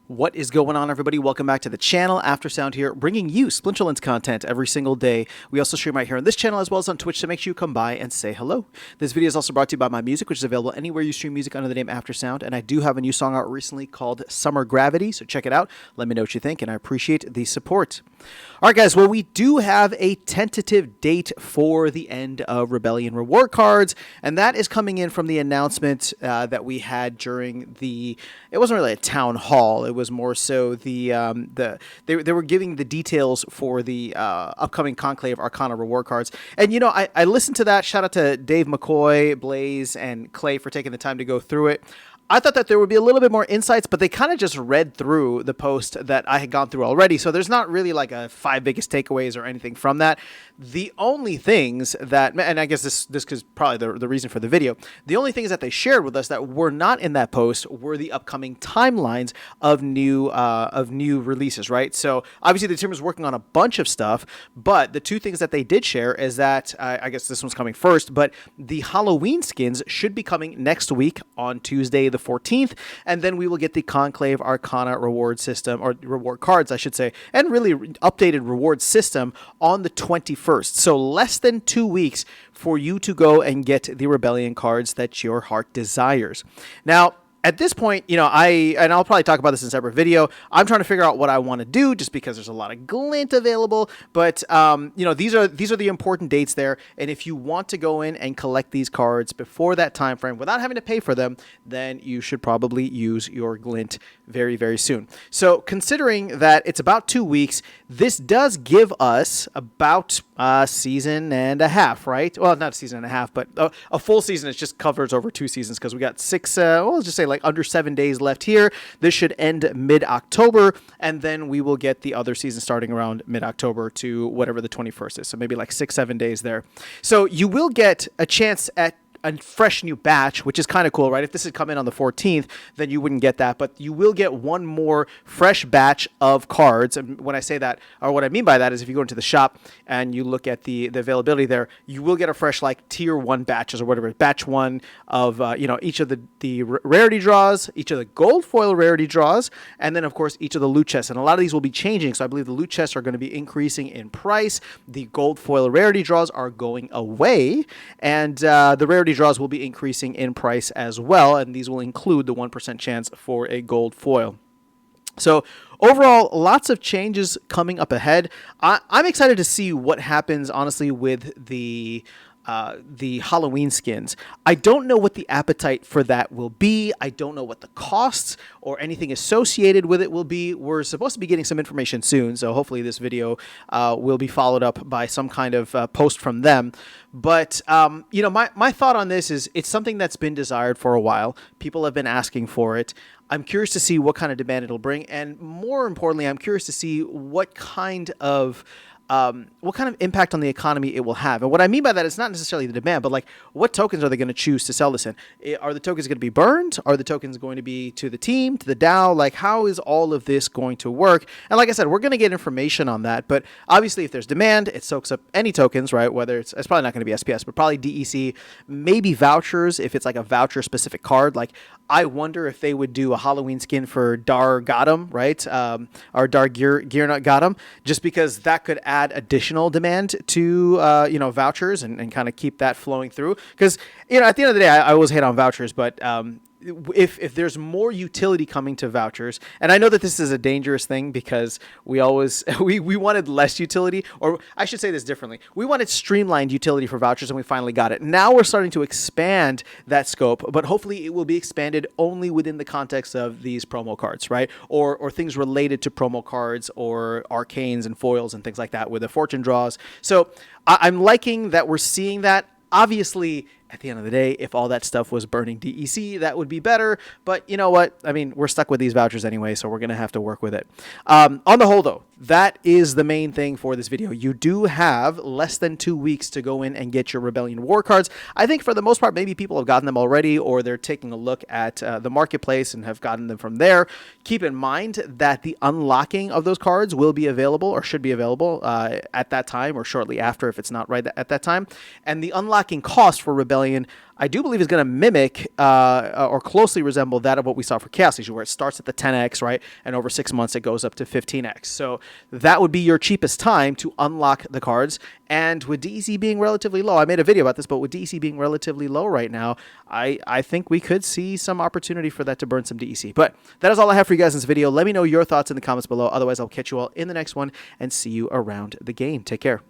What is going on, everybody? Welcome back to the channel. Aftersound here, bringing you Splinterlands content every single day. We also stream right here on this channel as well as on Twitch, so make sure you come by and say hello. This video is also brought to you by my music, which is available anywhere you stream music under the name Aftersound, and I do have a new song out recently called Summer Gravity, so check it out. Let me know what you think, and I appreciate the support. All right, guys, well, we do have a tentative date for the end of Rebellion reward cards, and that is coming in from the announcement that we had during the, it wasn't really a town hall, it was more so they were giving the details for the upcoming Conclave Arcana reward cards. And, you know, I listened to that. Shout out to Dave McCoy, Blaze, and Clay for taking the time to go through it. I thought that there would be a little bit more insights, but they kind of just read through the post that I had gone through already. So there's not really like a 5 biggest takeaways or anything from that. The only things that, and I guess this is probably the reason for the video, the only things that they shared with us that were not in that post were the upcoming timelines of new releases, right? So obviously the team is working on a bunch of stuff, but the two things that they did share is that, I guess this one's coming first, but the Halloween skins should be coming next week on Tuesday the 14th, and then we will get the Conclave Arcana reward system, or reward cards, I should say, and really updated reward system on the 21st. So less than 2 weeks for you to go and get the Rebellion cards that your heart desires. Now, at this point, you know, I'll probably talk about this in a separate video. I'm trying to figure out what I want to do just because there's a lot of glint available. But, you know, these are the important dates there. And if you want to go in and collect these cards before that time frame without having to pay for them, then you should probably use your glint very, very soon. So considering that it's about 2 weeks, this does give us about a season and a half, right? Well, not a season and a half, but a full season. It just covers over 2 seasons because we got 6, well, let's just say like under 7 days left here. This should end mid-October, and then we will get the other season starting around mid-October to whatever the 21st is. So maybe like 6-7 days there. So you will get a chance at a fresh new batch, which is kind of cool, right? If this had come in on the 14th, then you wouldn't get that, but you will get one more fresh batch of cards. And when I say that, or what I mean by that is if you go into the shop and you look at the availability there, you will get a fresh like tier 1 batches or whatever, batch 1 of, you know, each of the rarity draws, each of the gold foil rarity draws, and then of course each of the loot chests. And a lot of these will be changing. So I believe the loot chests are going to be increasing in price. The gold foil rarity draws are going away, and the rarity draws will be increasing in price as well, and these will include the 1% chance for a gold foil. So overall, lots of changes coming up ahead. I'm excited to see what happens, honestly, with the Halloween skins. I don't know what the appetite for that will be. I don't know what the costs or anything associated with it will be. We're supposed to be getting some information soon, so hopefully this video will be followed up by some kind of post from them. But, you know, my thought on this is it's something that's been desired for a while. People have been asking for it. I'm curious to see what kind of demand it'll bring, and more importantly, I'm curious to see what kind of impact on the economy it will have. And what I mean by that is not necessarily the demand, but like what tokens are they going to choose to sell this in? Are the tokens going to be burned? Are the tokens going to be to the team, to the DAO? Like, how is all of this going to work? And like I said, we're going to get information on that. But obviously, if there's demand, it soaks up any tokens, right? Whether it's probably not going to be SPS, but probably DEC, maybe vouchers if it's like a voucher specific card. Like, I wonder if they would do a Halloween skin for Dar Gotham, right? Or Dar Gearnut Gotham, just because that could add additional demand to, you know, vouchers and kind of keep that flowing through. Because, you know, at the end of the day, I always hate on vouchers, but if there's more utility coming to vouchers, and I know that this is a dangerous thing because we always we wanted less utility, or I should say this differently, we wanted streamlined utility for vouchers, and we finally got it. Now we're starting to expand that scope, but hopefully it will be expanded only within the context of these promo cards, right? Or things related to promo cards or arcanes and foils and things like that with the fortune draws. So I'm liking that we're seeing that. Obviously, at the end of the day, if all that stuff was burning DEC, that would be better. But you know what? I mean, we're stuck with these vouchers anyway, so we're going to have to work with it. On the whole, though, that is the main thing for this video. You do have less than 2 weeks to go in and get your Rebellion War cards. I think for the most part, maybe people have gotten them already, or they're taking a look at the marketplace and have gotten them from there. Keep in mind that the unlocking of those cards will be available, or should be available at that time, or shortly after if it's not right at that time. And the unlocking cost for Rebellion Rebellion, I do believe is going to mimic or closely resemble that of what we saw for Chaos Legion, where it starts at the 10x, right, and over 6 months it goes up to 15x. So that would be your cheapest time to unlock the cards. And with DEC being relatively low, I made a video about this, but with DEC being relatively low right now, I think we could see some opportunity for that to burn some DEC. But that is all I have for you guys in this video. Let me know your thoughts in the comments below. Otherwise, I'll catch you all in the next one and see you around the game. Take care.